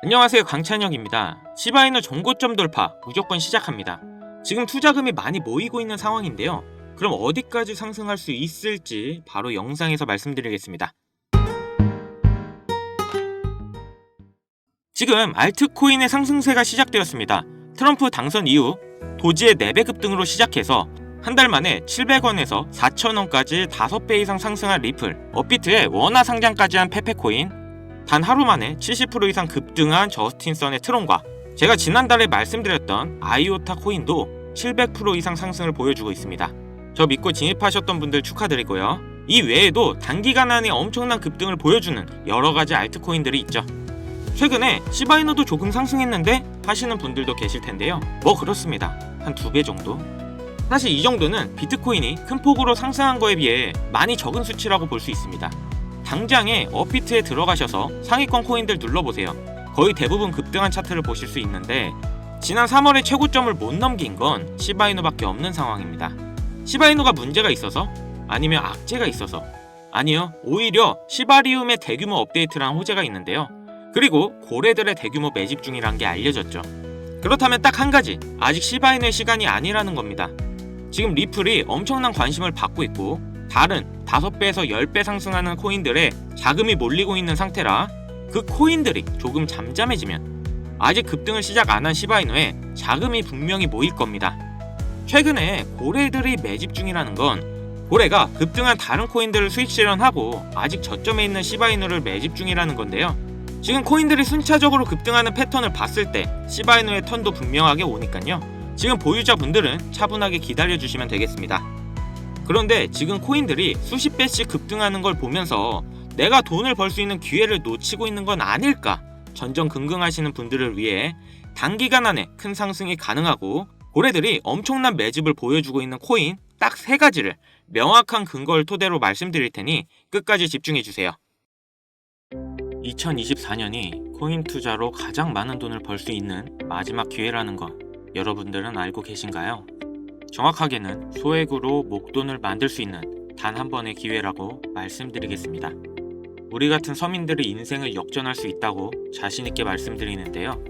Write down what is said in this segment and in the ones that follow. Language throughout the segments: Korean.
안녕하세요, 강찬혁입니다. 시바이누 정고점 돌파 무조건 시작합니다. 지금 투자금이 많이 모이고 있는 상황인데요. 그럼 어디까지 상승할 수 있을지 바로 영상에서 말씀드리겠습니다. 지금 알트코인의 상승세가 시작되었습니다. 트럼프 당선 이후 도지의 4배 급등으로 시작해서 한 달 만에 700원에서 4,000원까지 5배 이상 상승한 리플, 업비트의 원화 상장까지 한 페페코인, 단 하루 만에 70% 이상 급등한 저스틴선의 트론과 제가 지난달에 말씀드렸던 아이오타 코인도 700% 이상 상승을 보여주고 있습니다. 저 믿고 진입하셨던 분들 축하드리고요. 이 외에도 단기간 안에 엄청난 급등을 보여주는 여러가지 알트코인들이 있죠. 최근에 시바이누도 조금 상승했는데 하시는 분들도 계실 텐데요. 뭐 그렇습니다. 한 2배 정도? 사실 이 정도는 비트코인이 큰 폭으로 상승한 거에 비해 많이 적은 수치라고 볼 수 있습니다. 당장에 업비트에 들어가셔서 상위권 코인들 눌러보세요. 거의 대부분 급등한 차트를 보실 수 있는데 지난 3월에 최고점을 못 넘긴 건 시바이누밖에 없는 상황입니다. 시바이누가 문제가 있어서? 아니면 악재가 있어서? 아니요, 오히려 시바리움의 대규모 업데이트라는 호재가 있는데요. 그리고 고래들의 대규모 매집 중이란 게 알려졌죠. 그렇다면 딱 한 가지, 아직 시바이누의 시간이 아니라는 겁니다. 지금 리플이 엄청난 관심을 받고 있고 다른 5배에서 10배 상승하는 코인들에 자금이 몰리고 있는 상태라 그 코인들이 조금 잠잠해지면 아직 급등을 시작 안 한 시바이누에 자금이 분명히 모일 겁니다. 최근에 고래들이 매집 중이라는 건 고래가 급등한 다른 코인들을 수익 실현하고 아직 저점에 있는 시바이누를 매집 중이라는 건데요. 지금 코인들이 순차적으로 급등하는 패턴을 봤을 때 시바이누의 턴도 분명하게 오니까요. 지금 보유자분들은 차분하게 기다려주시면 되겠습니다. 그런데 지금 코인들이 수십 배씩 급등하는 걸 보면서 내가 돈을 벌 수 있는 기회를 놓치고 있는 건 아닐까 전전긍긍하시는 분들을 위해 단기간 안에 큰 상승이 가능하고 고래들이 엄청난 매집을 보여주고 있는 코인 딱 3가지를 명확한 근거를 토대로 말씀드릴 테니 끝까지 집중해주세요. 2024년이 코인 투자로 가장 많은 돈을 벌 수 있는 마지막 기회라는 거 여러분들은 알고 계신가요? 정확하게는 소액으로 목돈을 만들 수 있는 단 한 번의 기회라고 말씀드리겠습니다. 우리 같은 서민들의 인생을 역전할 수 있다고 자신있게 말씀드리는데요.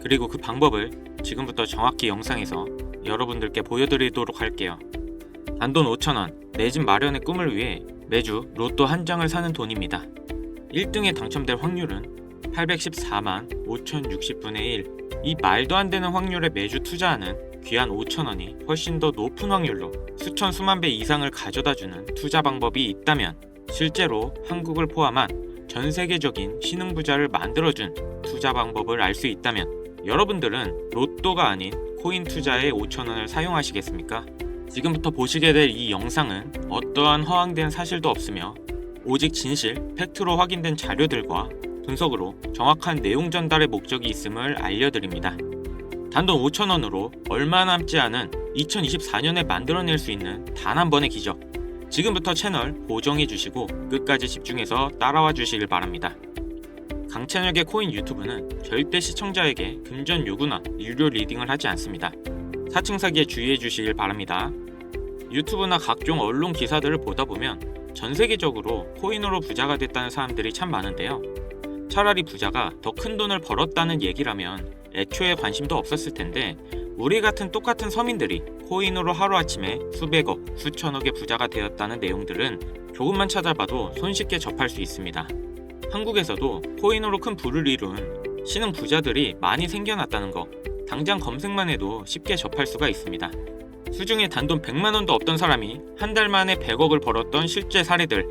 그리고 그 방법을 지금부터 정확히 영상에서 여러분들께 보여드리도록 할게요. 단돈 5,000원, 내 집 마련의 꿈을 위해 매주 로또 한 장을 사는 돈입니다. 1등에 당첨될 확률은 814만 5060분의 1. 이 말도 안 되는 확률에 매주 투자하는 귀한 5,000원이 훨씬 더 높은 확률로 수천 수만 배 이상을 가져다주는 투자 방법이 있다면 실제로 한국을 포함한 전 세계적인 신흥부자를 만들어준 투자 방법을 알 수 있다면 여러분들은 로또가 아닌 코인 투자에 5,000원을 사용하시겠습니까? 지금부터 보시게 될 이 영상은 어떠한 허황된 사실도 없으며 오직 진실, 팩트로 확인된 자료들과 분석으로 정확한 내용 전달의 목적이 있음을 알려드립니다. 단돈 5,000원으로 얼마 남지 않은 2024년에 만들어낼 수 있는 단 한 번의 기적. 지금부터 채널 고정해주시고 끝까지 집중해서 따라와 주시길 바랍니다. 강찬혁의 코인 유튜브는 절대 시청자에게 금전 요구나 유료 리딩을 하지 않습니다. 사칭 사기에 주의해 주시길 바랍니다. 유튜브나 각종 언론 기사들을 보다 보면 전 세계적으로 코인으로 부자가 됐다는 사람들이 참 많은데요. 차라리 부자가 더 큰 돈을 벌었다는 얘기라면 애초에 관심도 없었을 텐데 우리 같은 똑같은 서민들이 코인으로 하루아침에 수백억, 수천억의 부자가 되었다는 내용들은 조금만 찾아봐도 손쉽게 접할 수 있습니다. 한국에서도 코인으로 큰 부를 이룬 신흥 부자들이 많이 생겨났다는 거 당장 검색만 해도 쉽게 접할 수가 있습니다. 수중에 단돈 100만원도 없던 사람이 한 달 만에 100억을 벌었던 실제 사례들,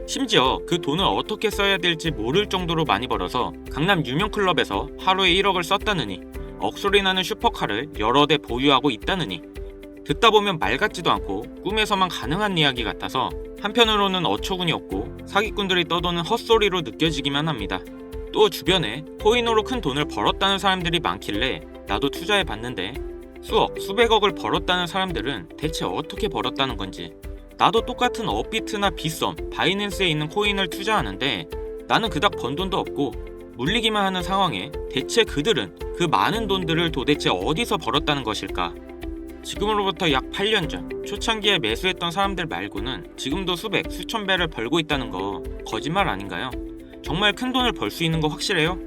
심지어 그 돈을 어떻게 써야 될지 모를 정도로 많이 벌어서 강남 유명 클럽에서 하루에 1억을 썼다느니, 억소리 나는 슈퍼카를 여러 대 보유하고 있다느니, 듣다 보면 말 같지도 않고 꿈에서만 가능한 이야기 같아서 한편으로는 어처구니 없고 사기꾼들이 떠도는 헛소리로 느껴지기만 합니다. 또 주변에 코인으로 큰 돈을 벌었다는 사람들이 많길래 나도 투자해 봤는데 수억, 수백억을 벌었다는 사람들은 대체 어떻게 벌었다는 건지, 나도 똑같은 업비트나 빗썸, 바이낸스에 있는 코인을 투자하는데 나는 그닥 번 돈도 없고 물리기만 하는 상황에 대체 그들은 그 많은 돈들을 도대체 어디서 벌었다는 것일까? 지금으로부터 약 8년 전 초창기에 매수했던 사람들 말고는 지금도 수백, 수천 배를 벌고 있다는 거 거짓말 아닌가요? 정말 큰 돈을 벌 수 있는 거 확실해요?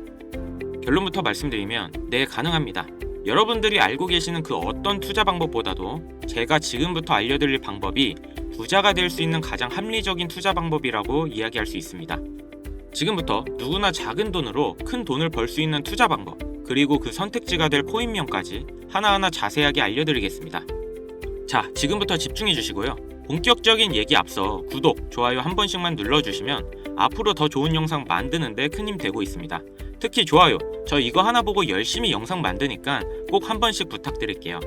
결론부터 말씀드리면 네, 가능합니다. 여러분들이 알고 계시는 그 어떤 투자 방법보다도 제가 지금부터 알려드릴 방법이 부자가 될 수 있는 가장 합리적인 투자 방법이라고 이야기할 수 있습니다. 지금부터 누구나 작은 돈으로 큰 돈을 벌 수 있는 투자 방법, 그리고 그 선택지가 될 코인명까지 하나하나 자세하게 알려드리겠습니다. 자, 지금부터 집중해 주시고요. 본격적인 얘기 앞서 구독, 좋아요 한 번씩만 눌러주시면 앞으로 더 좋은 영상 만드는데 큰 힘 되고 있습니다. 특히 좋아요, 저 이거 하나 보고 열심히 영상 만드니까 꼭 한 번씩 부탁드릴게요.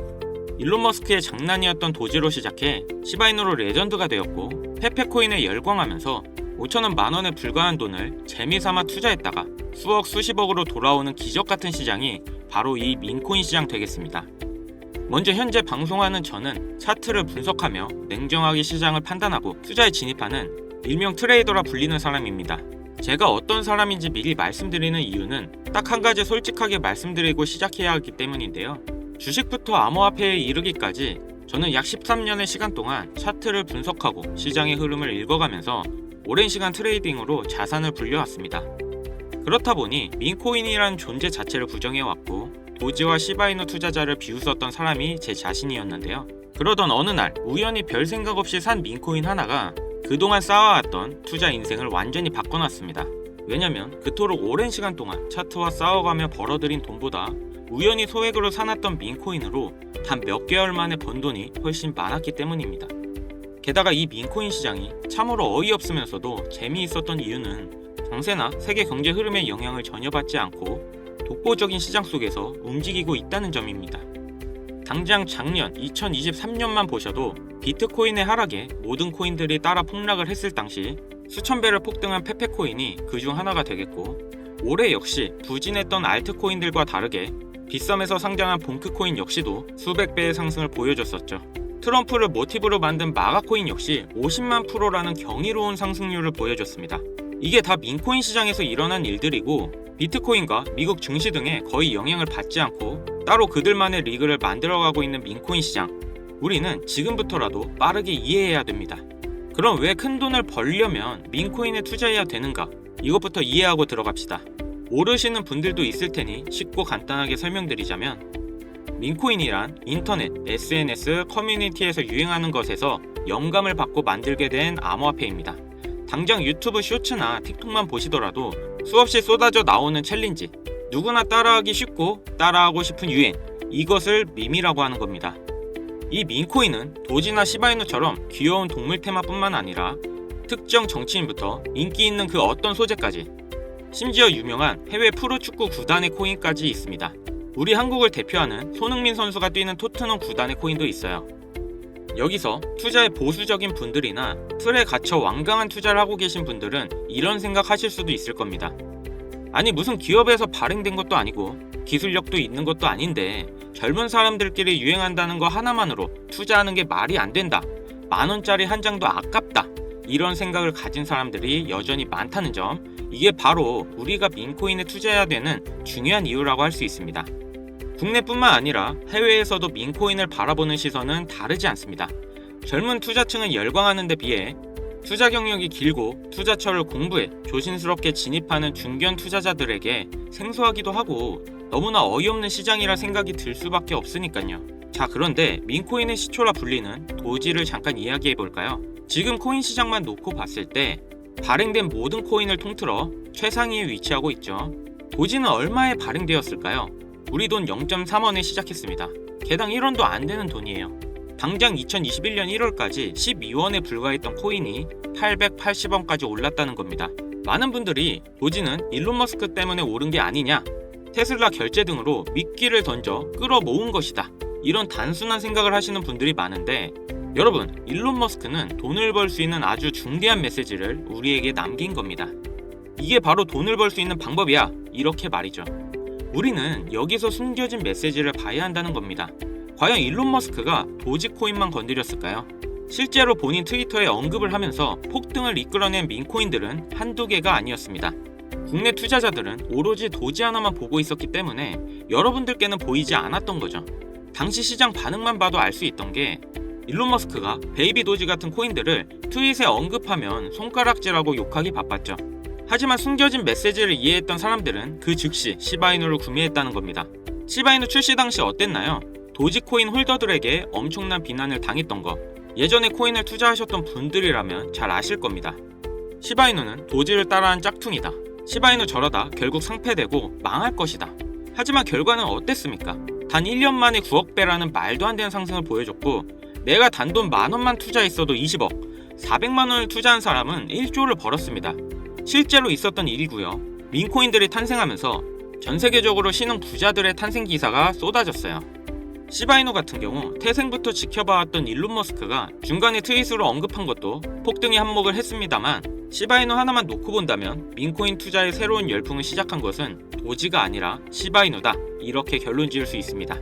일론 머스크의 장난이었던 도지로 시작해 시바이누로 레전드가 되었고 페페코인에 열광하면서 5천원 만원에 불과한 돈을 재미삼아 투자했다가 수억 수십억으로 돌아오는 기적같은 시장이 바로 이 민코인 시장 되겠습니다. 먼저 현재 방송하는 저는 차트를 분석하며 냉정하게 시장을 판단하고 투자에 진입하는 일명 트레이더라 불리는 사람입니다. 제가 어떤 사람인지 미리 말씀드리는 이유는 딱 한 가지 솔직하게 말씀드리고 시작해야 하기 때문인데요. 주식부터 암호화폐에 이르기까지 저는 약 13년의 시간 동안 차트를 분석하고 시장의 흐름을 읽어가면서 오랜 시간 트레이딩으로 자산을 불려왔습니다. 그렇다 보니 민코인이라는 존재 자체를 부정해왔고 도지와 시바이누 투자자를 비웃었던 사람이 제 자신이었는데요. 그러던 어느 날 우연히 별 생각 없이 산 민코인 하나가 그동안 쌓아왔던 투자 인생을 완전히 바꿔놨습니다. 왜냐면 그토록 오랜 시간 동안 차트와 싸워가며 벌어들인 돈보다 우연히 소액으로 사놨던 민코인으로 단 몇 개월 만에 번 돈이 훨씬 많았기 때문입니다. 게다가 이 민코인 시장이 참으로 어이없으면서도 재미있었던 이유는 장세나 세계 경제 흐름의 영향을 전혀 받지 않고 독보적인 시장 속에서 움직이고 있다는 점입니다. 당장 작년 2023년만 보셔도 비트코인의 하락에 모든 코인들이 따라 폭락을 했을 당시 수천 배를 폭등한 페페코인이 그중 하나가 되겠고, 올해 역시 부진했던 알트코인들과 다르게 빗썸에서 상장한 봉크코인 역시도 수백 배의 상승을 보여줬었죠. 트럼프를 모티브로 만든 마가코인 역시 50만 %라는 경이로운 상승률을 보여줬습니다. 이게 다 민코인 시장에서 일어난 일들이고 비트코인과 미국 증시 등에 거의 영향을 받지 않고 따로 그들만의 리그를 만들어가고 있는 민코인 시장, 우리는 지금부터라도 빠르게 이해해야 됩니다. 그럼 왜 큰 돈을 벌려면 민코인에 투자해야 되는가? 이것부터 이해하고 들어갑시다. 모르시는 분들도 있을 테니 쉽고 간단하게 설명드리자면, 민코인이란 인터넷, SNS, 커뮤니티에서 유행하는 것에서 영감을 받고 만들게 된 암호화폐입니다. 당장 유튜브 쇼츠나 틱톡만 보시더라도 수없이 쏟아져 나오는 챌린지, 누구나 따라하기 쉽고 따라하고 싶은 유행, 이것을 밈이라고 하는 겁니다. 이 민코인은 도지나 시바이누처럼 귀여운 동물 테마뿐만 아니라 특정 정치인부터 인기 있는 그 어떤 소재까지, 심지어 유명한 해외 프로축구 구단의 코인까지 있습니다. 우리 한국을 대표하는 손흥민 선수가 뛰는 토트넘 구단의 코인도 있어요. 여기서 투자에 보수적인 분들이나 틀에 갇혀 완강한 투자를 하고 계신 분들은 이런 생각하실 수도 있을 겁니다. 아니, 무슨 기업에서 발행된 것도 아니고 기술력도 있는 것도 아닌데 젊은 사람들끼리 유행한다는 거 하나만으로 투자하는 게 말이 안 된다, 10,000원짜리 한 장도 아깝다, 이런 생각을 가진 사람들이 여전히 많다는 점, 이게 바로 우리가 민코인에 투자해야 되는 중요한 이유라고 할 수 있습니다. 국내뿐만 아니라 해외에서도 민코인을 바라보는 시선은 다르지 않습니다. 젊은 투자층은 열광하는 데 비해 투자 경력이 길고 투자처를 공부해 조심스럽게 진입하는 중견 투자자들에게 생소하기도 하고 너무나 어이없는 시장이라 생각이 들 수밖에 없으니까요. 자, 그런데 민코인의 시초라 불리는 도지를 잠깐 이야기해 볼까요? 지금 코인 시장만 놓고 봤을 때 발행된 모든 코인을 통틀어 최상위에 위치하고 있죠. 도지는 얼마에 발행되었을까요? 우리 돈 0.3원에 시작했습니다. 개당 1원도 안 되는 돈이에요. 당장 2021년 1월까지 12원에 불과했던 코인이 880원까지 올랐다는 겁니다. 많은 분들이 도지는 일론 머스크 때문에 오른 게 아니냐, 테슬라 결제 등으로 미끼를 던져 끌어모은 것이다, 이런 단순한 생각을 하시는 분들이 많은데, 여러분, 일론 머스크는 돈을 벌 수 있는 아주 중대한 메시지를 우리에게 남긴 겁니다. 이게 바로 돈을 벌 수 있는 방법이야, 이렇게 말이죠. 우리는 여기서 숨겨진 메시지를 봐야 한다는 겁니다. 과연 일론 머스크가 도지코인만 건드렸을까요? 실제로 본인 트위터에 언급을 하면서 폭등을 이끌어낸 민코인들은 한두 개가 아니었습니다. 국내 투자자들은 오로지 도지 하나만 보고 있었기 때문에 여러분들께는 보이지 않았던 거죠. 당시 시장 반응만 봐도 알 수 있던 게, 일론 머스크가 베이비 도지 같은 코인들을 트윗에 언급하면 손가락질하고 욕하기 바빴죠. 하지만 숨겨진 메시지를 이해했던 사람들은 그 즉시 시바이누를 구매했다는 겁니다. 시바이누 출시 당시 어땠나요? 도지코인 홀더들에게 엄청난 비난을 당했던 거, 예전에 코인을 투자하셨던 분들이라면 잘 아실 겁니다. 시바이누는 도지를 따라한 짝퉁이다. 시바이누 저러다 결국 상폐되고 망할 것이다. 하지만 결과는 어땠습니까? 단 1년 만에 9억 배라는 말도 안 되는 상승을 보여줬고, 내가 단돈 10,000원만 투자했어도 20억, 400만 원을 투자한 사람은 1조를 벌었습니다. 실제로 있었던 일이고요. 민코인들이 탄생하면서 전 세계적으로 신흥 부자들의 탄생 기사가 쏟아졌어요. 시바이누 같은 경우 태생부터 지켜봐왔던 일론 머스크가 중간에 트윗으로 언급한 것도 폭등에 한몫을 했습니다만, 시바이누 하나만 놓고 본다면 민코인 투자의 새로운 열풍을 시작한 것은 도지가 아니라 시바이누다, 이렇게 결론 지을 수 있습니다.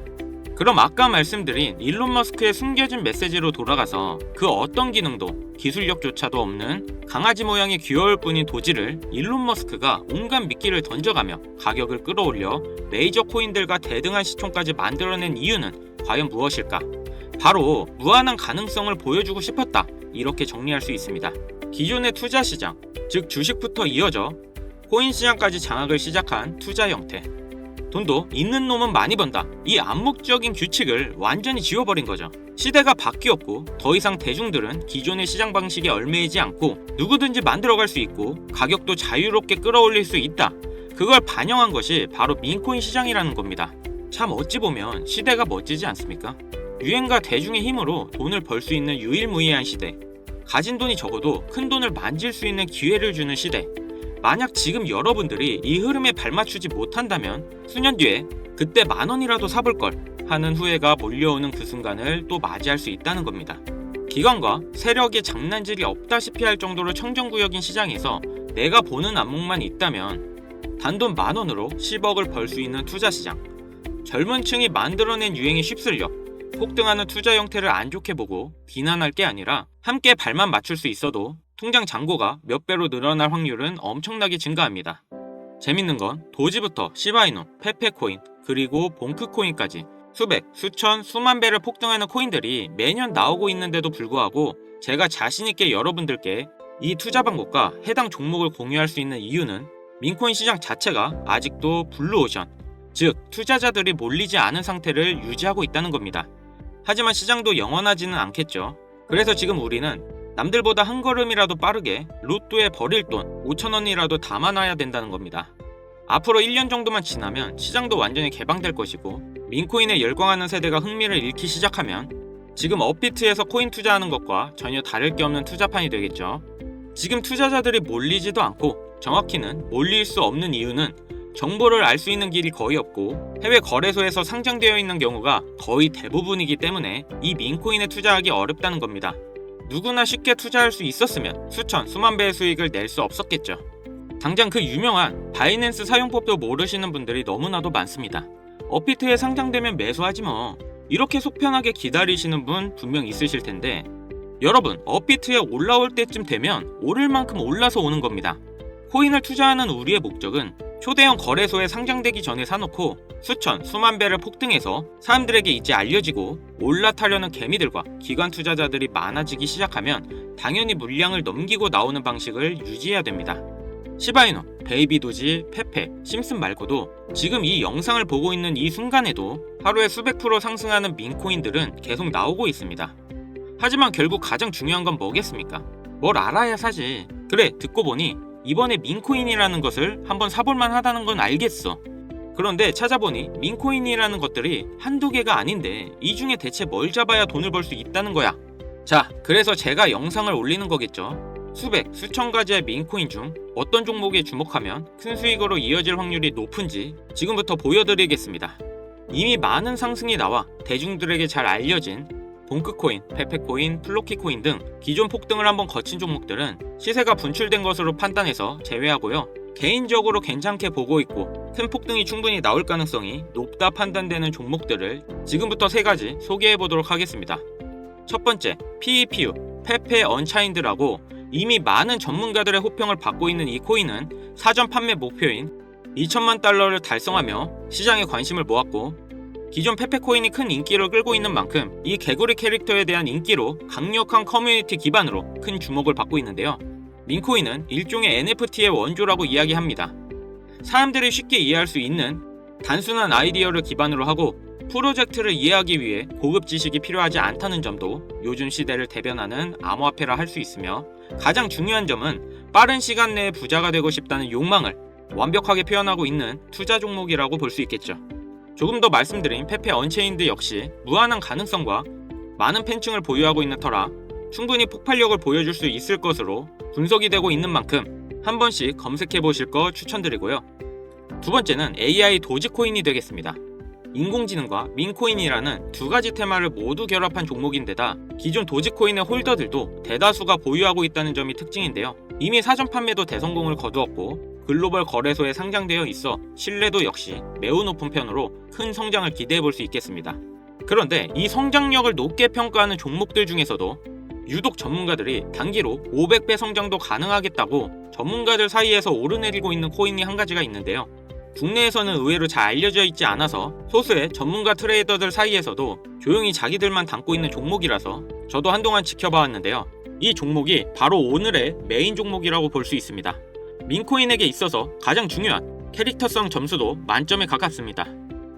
그럼 아까 말씀드린 일론 머스크의 숨겨진 메시지로 돌아가서 그 어떤 기능도 기술력조차도 없는 강아지 모양의 귀여울 뿐인 도지를 일론 머스크가 온갖 미끼를 던져가며 가격을 끌어올려 메이저 코인들과 대등한 시총까지 만들어낸 이유는 과연 무엇일까? 바로 무한한 가능성을 보여주고 싶었다, 이렇게 정리할 수 있습니다. 기존의 투자 시장, 즉 주식부터 이어져 코인 시장까지 장악을 시작한 투자 형태. 돈도 있는 놈은 많이 번다, 이 암묵적인 규칙을 완전히 지워버린 거죠. 시대가 바뀌었고 더 이상 대중들은 기존의 시장 방식에 얽매이지 않고 누구든지 만들어갈 수 있고 가격도 자유롭게 끌어올릴 수 있다. 그걸 반영한 것이 바로 민코인 시장이라는 겁니다. 참 어찌 보면 시대가 멋지지 않습니까? 유행과 대중의 힘으로 돈을 벌 수 있는 유일무이한 시대. 가진 돈이 적어도 큰 돈을 만질 수 있는 기회를 주는 시대. 만약 지금 여러분들이 이 흐름에 발맞추지 못한다면 수년 뒤에 그때 10,000원이라도 사볼걸 하는 후회가 몰려오는 그 순간을 또 맞이할 수 있다는 겁니다. 기관과 세력의 장난질이 없다시피 할 정도로 청정구역인 시장에서 내가 보는 안목만 있다면 단돈 10,000원으로 10억을 벌 수 있는 투자 시장. 젊은 층이 만들어낸 유행에 휩쓸려 폭등하는 투자 형태를 안 좋게 보고 비난할 게 아니라 함께 발만 맞출 수 있어도 통장 잔고가 몇 배로 늘어날 확률은 엄청나게 증가합니다. 재밌는 건 도지부터 시바이누, 페페코인, 그리고 봉크코인까지 수백, 수천, 수만 배를 폭등하는 코인들이 매년 나오고 있는데도 불구하고 제가 자신있게 여러분들께 이 투자 방법과 해당 종목을 공유할 수 있는 이유는 민코인 시장 자체가 아직도 블루오션, 즉 투자자들이 몰리지 않은 상태를 유지하고 있다는 겁니다. 하지만 시장도 영원하지는 않겠죠. 그래서 지금 우리는 남들보다 한 걸음이라도 빠르게 로또에 버릴 돈 5,000원이라도 담아놔야 된다는 겁니다. 앞으로 1년 정도만 지나면 시장도 완전히 개방될 것이고 민코인에 열광하는 세대가 흥미를 잃기 시작하면 지금 업비트에서 코인 투자하는 것과 전혀 다를 게 없는 투자판이 되겠죠. 지금 투자자들이 몰리지도 않고 정확히는 몰릴 수 없는 이유는 정보를 알 수 있는 길이 거의 없고 해외 거래소에서 상장되어 있는 경우가 거의 대부분이기 때문에 이 민코인에 투자하기 어렵다는 겁니다. 누구나 쉽게 투자할 수 있었으면 수천, 수만 배의 수익을 낼 수 없었겠죠. 당장 그 유명한 바이낸스 사용법도 모르시는 분들이 너무나도 많습니다. 업비트에 상장되면 매수하지 뭐, 이렇게 속편하게 기다리시는 분 분명 있으실 텐데, 여러분, 업비트에 올라올 때쯤 되면 오를 만큼 올라서 오는 겁니다. 코인을 투자하는 우리의 목적은 초대형 거래소에 상장되기 전에 사놓고 수천, 수만 배를 폭등해서 사람들에게 이제 알려지고 올라타려는 개미들과 기관 투자자들이 많아지기 시작하면 당연히 물량을 넘기고 나오는 방식을 유지해야 됩니다. 시바이누, 베이비도지, 페페, 심슨 말고도 지금 이 영상을 보고 있는 이 순간에도 하루에 수백 프로 상승하는 민코인들은 계속 나오고 있습니다. 하지만 결국 가장 중요한 건 뭐겠습니까? 뭘 알아야 사지. 그래, 듣고 보니 이번에 민코인이라는 것을 한번 사볼만 하다는 건 알겠어. 그런데 찾아보니 민코인이라는 것들이 한두 개가 아닌데 이 중에 대체 뭘 잡아야 돈을 벌 수 있다는 거야. 자, 그래서 제가 영상을 올리는 거겠죠. 수백, 수천 가지의 민코인 중 어떤 종목에 주목하면 큰 수익으로 이어질 확률이 높은지 지금부터 보여드리겠습니다. 이미 많은 상승이 나와 대중들에게 잘 알려진 봉크코인, 페페코인, 플로키코인 등 기존 폭등을 한번 거친 종목들은 시세가 분출된 것으로 판단해서 제외하고요. 개인적으로 괜찮게 보고 있고 큰 폭등이 충분히 나올 가능성이 높다 판단되는 종목들을 지금부터 3가지 소개해보도록 하겠습니다. 첫 번째, PEPU, 페페 언차인드라고 이미 많은 전문가들의 호평을 받고 있는 이 코인은 사전 판매 목표인 2천만 달러를 달성하며 시장에 관심을 모았고, 기존 페페코인이 큰 인기를 끌고 있는 만큼 이 개구리 캐릭터에 대한 인기로 강력한 커뮤니티 기반으로 큰 주목을 받고 있는데요. 민코인은 일종의 NFT의 원조라고 이야기합니다. 사람들이 쉽게 이해할 수 있는 단순한 아이디어를 기반으로 하고 프로젝트를 이해하기 위해 고급 지식이 필요하지 않다는 점도 요즘 시대를 대변하는 암호화폐라 할 수 있으며, 가장 중요한 점은 빠른 시간 내에 부자가 되고 싶다는 욕망을 완벽하게 표현하고 있는 투자 종목이라고 볼 수 있겠죠. 조금 더 말씀드린 페페 언체인드 역시 무한한 가능성과 많은 팬층을 보유하고 있는 터라 충분히 폭발력을 보여줄 수 있을 것으로 분석이 되고 있는 만큼 한 번씩 검색해 보실 거 추천드리고요. 두 번째는 AI 도지코인이 되겠습니다. 인공지능과 민코인이라는 두 가지 테마를 모두 결합한 종목인데다 기존 도지코인의 홀더들도 대다수가 보유하고 있다는 점이 특징인데요. 이미 사전 판매도 대성공을 거두었고 글로벌 거래소에 상장되어 있어 신뢰도 역시 매우 높은 편으로 큰 성장을 기대해 볼 수 있겠습니다. 그런데 이 성장력을 높게 평가하는 종목들 중에서도 유독 전문가들이 단기로 500배 성장도 가능하겠다고 전문가들 사이에서 오르내리고 있는 코인이 한 가지가 있는데요. 국내에서는 의외로 잘 알려져 있지 않아서 소수의 전문가 트레이더들 사이에서도 조용히 자기들만 담고 있는 종목이라서 저도 한동안 지켜봐왔는데요. 이 종목이 바로 오늘의 메인 종목이라고 볼 수 있습니다. 민코인에게 있어서 가장 중요한 캐릭터성 점수도 만점에 가깝습니다.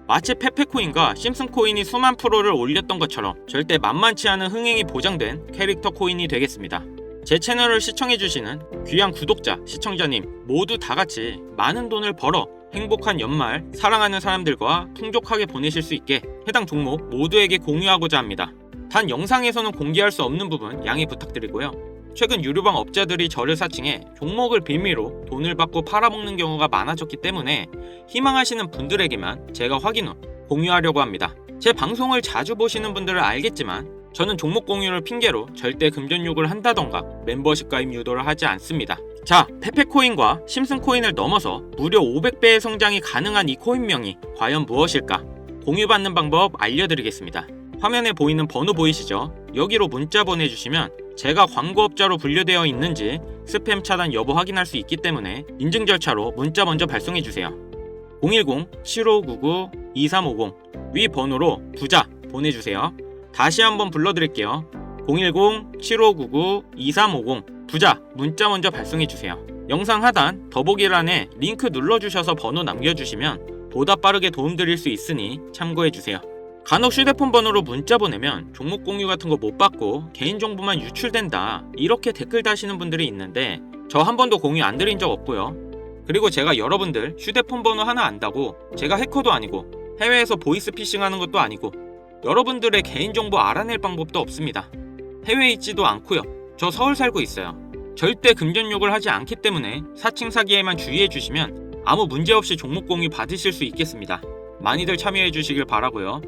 마치 페페코인과 심슨코인이 수만 프로를 올렸던 것처럼 절대 만만치 않은 흥행이 보장된 캐릭터 코인이 되겠습니다. 제 채널을 시청해주시는 귀한 구독자, 시청자님 모두 다같이 많은 돈을 벌어 행복한 연말 사랑하는 사람들과 풍족하게 보내실 수 있게 해당 종목 모두에게 공유하고자 합니다. 단 영상에서는 공개할 수 없는 부분 양해 부탁드리고요. 최근 유료방 업자들이 저를 사칭해 종목을 빌미로 돈을 받고 팔아먹는 경우가 많아졌기 때문에 희망하시는 분들에게만 제가 확인 후 공유하려고 합니다. 제 방송을 자주 보시는 분들은 알겠지만 저는 종목 공유를 핑계로 절대 금전 욕을 한다던가 멤버십 가입 유도를 하지 않습니다. 자, 페페코인과 심슨코인을 넘어서 무려 500배의 성장이 가능한 이 코인명이 과연 무엇일까? 공유받는 방법 알려드리겠습니다. 화면에 보이는 번호 보이시죠? 여기로 문자 보내주시면 제가 광고업자로 분류되어 있는지 스팸 차단 여부 확인할 수 있기 때문에 인증 절차로 문자 먼저 발송해주세요. 010-7599-2350 위 번호로 부자 보내주세요. 다시 한번 불러드릴게요. 010-7599-2350 부자 문자 먼저 발송해주세요. 영상 하단 더보기란에 링크 눌러주셔서 번호 남겨주시면 보다 빠르게 도움드릴 수 있으니 참고해주세요. 간혹 휴대폰 번호로 문자 보내면 종목 공유 같은 거 못 받고 개인정보만 유출된다 이렇게 댓글 다시는 분들이 있는데 저 한 번도 공유 안 드린 적 없고요. 그리고 제가 여러분들 휴대폰 번호 하나 안다고 제가 해커도 아니고 해외에서 보이스 피싱하는 것도 아니고 여러분들의 개인정보 알아낼 방법도 없습니다. 해외에 있지도 않고요. 저 서울 살고 있어요. 절대 금전 욕을 하지 않기 때문에 사칭 사기에만 주의해 주시면 아무 문제 없이 종목 공유 받으실 수 있겠습니다. 많이들 참여해 주시길 바라고요.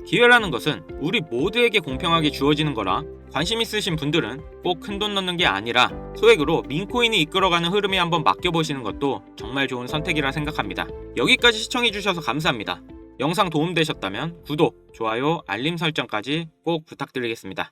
기회라는 것은 우리 모두에게 공평하게 주어지는 거라 관심 있으신 분들은 꼭 큰돈 넣는 게 아니라 소액으로 민코인이 이끌어가는 흐름에 한번 맡겨보시는 것도 정말 좋은 선택이라 생각합니다. 여기까지 시청해 주셔서 감사합니다. 영상 도움되셨다면 구독, 좋아요, 알림 설정까지 꼭 부탁드리겠습니다.